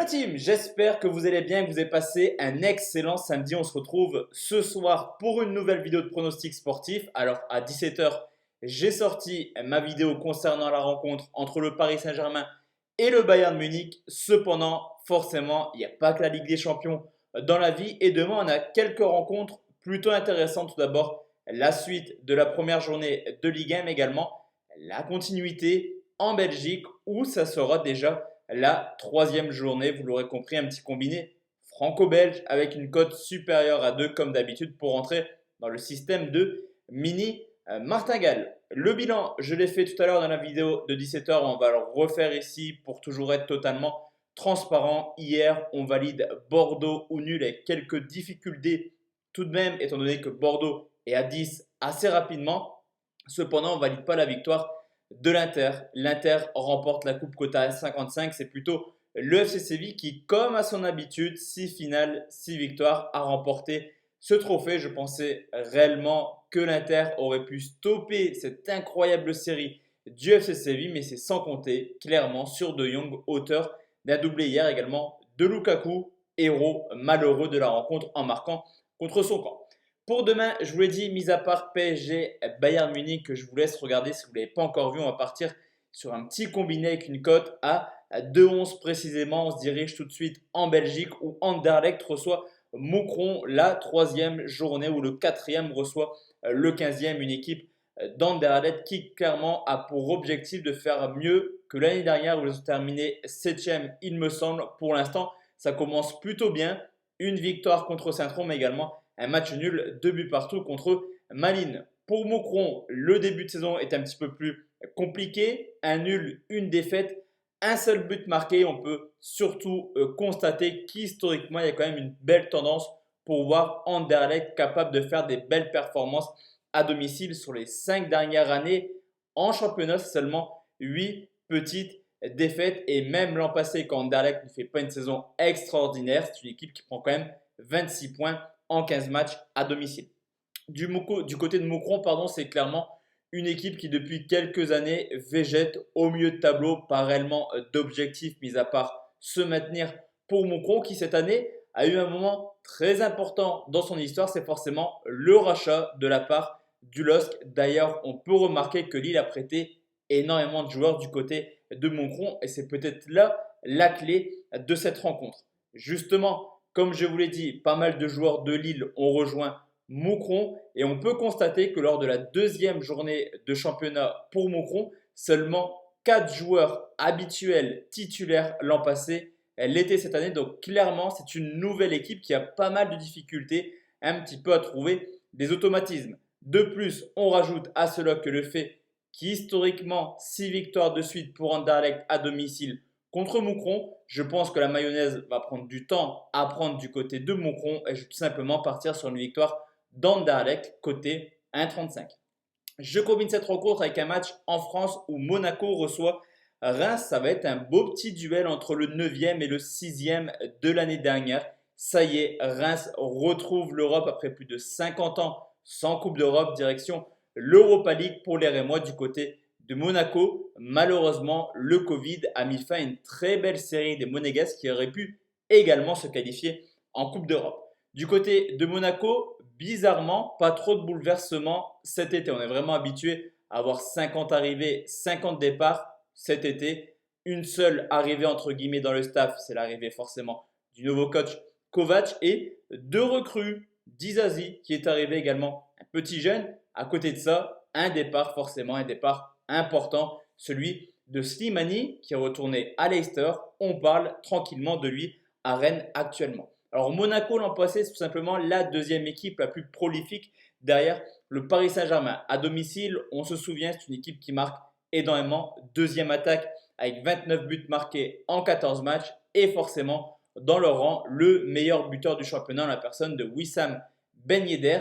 team, j'espère que vous allez bien, que vous avez passé un excellent samedi. On se retrouve ce soir pour une nouvelle vidéo de pronostic sportif. Alors à 17 h, j'ai sorti ma vidéo concernant la rencontre entre le Paris Saint-Germain et le Bayern Munich. Cependant, forcément, il n'y a pas que la Ligue des Champions dans la vie. Et demain, on a quelques rencontres plutôt intéressantes. Tout d'abord, la suite de la première journée de Ligue 1, mais également la continuité en Belgique où ça sera déjà la troisième journée. Vous l'aurez compris, un petit combiné franco-belge avec une cote supérieure à 2 comme d'habitude pour entrer dans le système de mini martingale. Le bilan, je l'ai fait tout à l'heure dans la vidéo de 17 h. On va le refaire ici pour toujours être totalement transparent. Hier, on valide Bordeaux ou nul avec quelques difficultés tout de même, étant donné que Bordeaux est à 10 assez rapidement. Cependant, on ne valide pas la victoire de l'Inter. L'Inter remporte la coupe quota à 55. C'est plutôt le FC Séville qui, comme à son habitude, 6 finales, 6 victoires, a remporté ce trophée. Je pensais réellement que l'Inter aurait pu stopper cette incroyable série du FC Séville, mais c'est sans compter clairement sur De Jong, auteur d'un doublé hier également de Lukaku, héros malheureux de la rencontre en marquant contre son camp. Pour demain, je vous l'ai dit, mis à part PSG, Bayern Munich, que je vous laisse regarder si vous ne l'avez pas encore vu, on va partir sur un petit combiné avec une cote à 2,11 précisément. On se dirige tout de suite en Belgique où Anderlecht reçoit Moucron, la troisième journée où le quatrième reçoit le 15e, une équipe d'Anderlecht qui clairement a pour objectif de faire mieux que l'année dernière où ils ont terminé 7e, il me semble. Pour l'instant, ça commence plutôt bien. Une victoire contre Saint-Tron, mais également un match nul, 2 buts partout contre Malines. Pour Moucron, le début de saison est un petit peu plus compliqué. Un nul, une défaite, un seul but marqué. On peut surtout constater qu'historiquement, il y a quand même une belle tendance pour voir Anderlecht capable de faire des belles performances à domicile sur les 5 dernières années. En championnat, c'est seulement 8 petites défaites. Et même l'an passé, quand Anderlecht ne fait pas une saison extraordinaire, c'est une équipe qui prend quand même 26 points en 15 matchs à domicile. Du côté de Moucron, c'est clairement une équipe qui depuis quelques années végète au milieu de tableau, pas réellement d'objectif mis à part se maintenir pour Moucron qui cette année a eu un moment très important dans son histoire, c'est forcément le rachat de la part du LOSC. D'ailleurs, on peut remarquer que Lille a prêté énormément de joueurs du côté de Moucron et c'est peut-être là la clé de cette rencontre. Justement, comme je vous l'ai dit, pas mal de joueurs de Lille ont rejoint Moucron et on peut constater que lors de la deuxième journée de championnat pour Moucron, seulement 4 joueurs habituels titulaires l'an passé l'étaient cette année. Donc clairement, c'est une nouvelle équipe qui a pas mal de difficultés un petit peu à trouver des automatismes. De plus, on rajoute à cela que le fait qu'historiquement, 6 victoires de suite pour Anderlecht à domicile contre Moucron, je pense que la mayonnaise va prendre du temps à prendre du côté de Moucron et je vais tout simplement partir sur une victoire d'Anderlecht côté 1,35. Je combine cette rencontre avec un match en France où Monaco reçoit Reims. Ça va être un beau petit duel entre le 9e et le 6e de l'année dernière. Ça y est, Reims retrouve l'Europe après plus de 50 ans sans Coupe d'Europe, direction l'Europa League pour les Rémois du côté de Monaco. Malheureusement, le Covid a mis fin à une très belle série des Monégasques qui auraient pu également se qualifier en Coupe d'Europe. Du côté de Monaco, bizarrement, pas trop de bouleversements cet été. On est vraiment habitué à avoir 50 arrivées, 50 départs cet été. Une seule arrivée entre guillemets dans le staff, c'est l'arrivée forcément du nouveau coach Kovac et 2 recrues, Dizazi qui est arrivé également, un petit jeune. À côté de ça, un départ forcément, un départ important, celui de Slimani qui est retourné à Leicester. On parle tranquillement de lui à Rennes actuellement. Alors Monaco l'an passé, c'est tout simplement la deuxième équipe la plus prolifique derrière le Paris Saint-Germain. À domicile, on se souvient, c'est une équipe qui marque énormément. Deuxième attaque avec 29 buts marqués en 14 matchs et forcément dans leur rang, le meilleur buteur du championnat, la personne de Wissam Ben Yedder.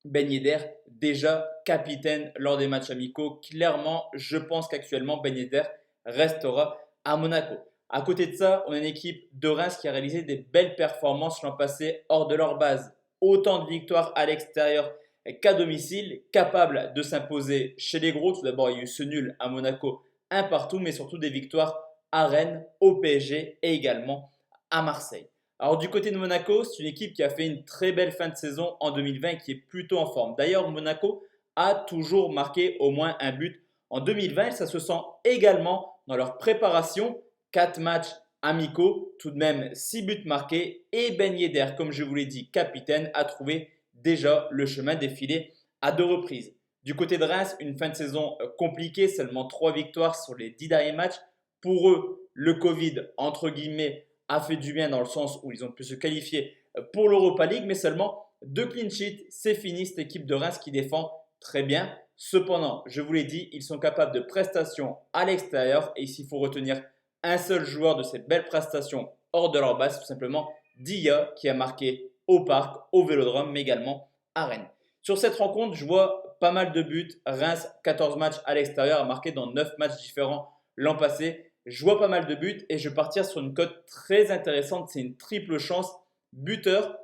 Ben Yedder, déjà capitaine lors des matchs amicaux. Clairement, je pense qu'actuellement, Ben Yedder restera à Monaco. À côté de ça, on a une équipe de Reims qui a réalisé des belles performances l'an passé hors de leur base. Autant de victoires à l'extérieur qu'à domicile, capable de s'imposer chez les gros. Tout d'abord, il y a eu ce nul à Monaco, un partout, mais surtout des victoires à Rennes, au PSG et également à Marseille. Alors du côté de Monaco, c'est une équipe qui a fait une très belle fin de saison en 2020 et qui est plutôt en forme. D'ailleurs, Monaco a toujours marqué au moins un but en 2020 et ça se sent également dans leur préparation. 4 matchs amicaux, tout de même 6 buts marqués et Ben Yedder, comme je vous l'ai dit, capitaine, a trouvé déjà le chemin défilé à 2 reprises. Du côté de Reims, une fin de saison compliquée, seulement 3 victoires sur les 10 derniers matchs. Pour eux, le Covid, entre guillemets, a fait du bien dans le sens où ils ont pu se qualifier pour l'Europa League, mais seulement 2 clean sheets, c'est fini cette équipe de Reims qui défend très bien. Cependant, je vous l'ai dit, ils sont capables de prestations à l'extérieur et s'il faut retenir un seul joueur de cette belle prestation hors de leur base, tout simplement Dia qui a marqué au Parc, au Vélodrome, mais également à Rennes. Sur cette rencontre, je vois pas mal de buts. Reims, 14 matchs à l'extérieur, a marqué dans 9 matchs différents l'an passé. Je vois pas mal de buts et je vais partir sur une cote très intéressante. C'est une triple chance. Buteur,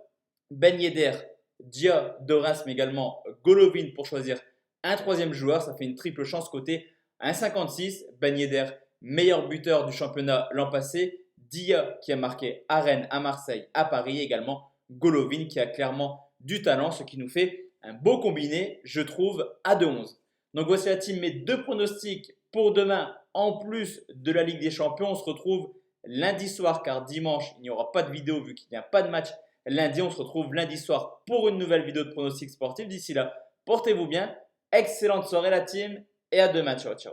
Ben Yedder, Dia de Reims, mais également Golovin pour choisir un troisième joueur. Ça fait une triple chance côté 1,56. Ben Yedder, meilleur buteur du championnat l'an passé. Dia qui a marqué à Rennes, à Marseille, à Paris. Également Golovin qui a clairement du talent, ce qui nous fait un beau combiné, je trouve, à 2,11. Donc voici la team, mes 2 pronostics pour demain en plus de la Ligue des Champions. On se retrouve lundi soir car dimanche, il n'y aura pas de vidéo vu qu'il n'y a pas de match lundi. On se retrouve lundi soir pour une nouvelle vidéo de pronostics sportifs. D'ici là, portez-vous bien. Excellente soirée la team et à demain. Ciao, ciao.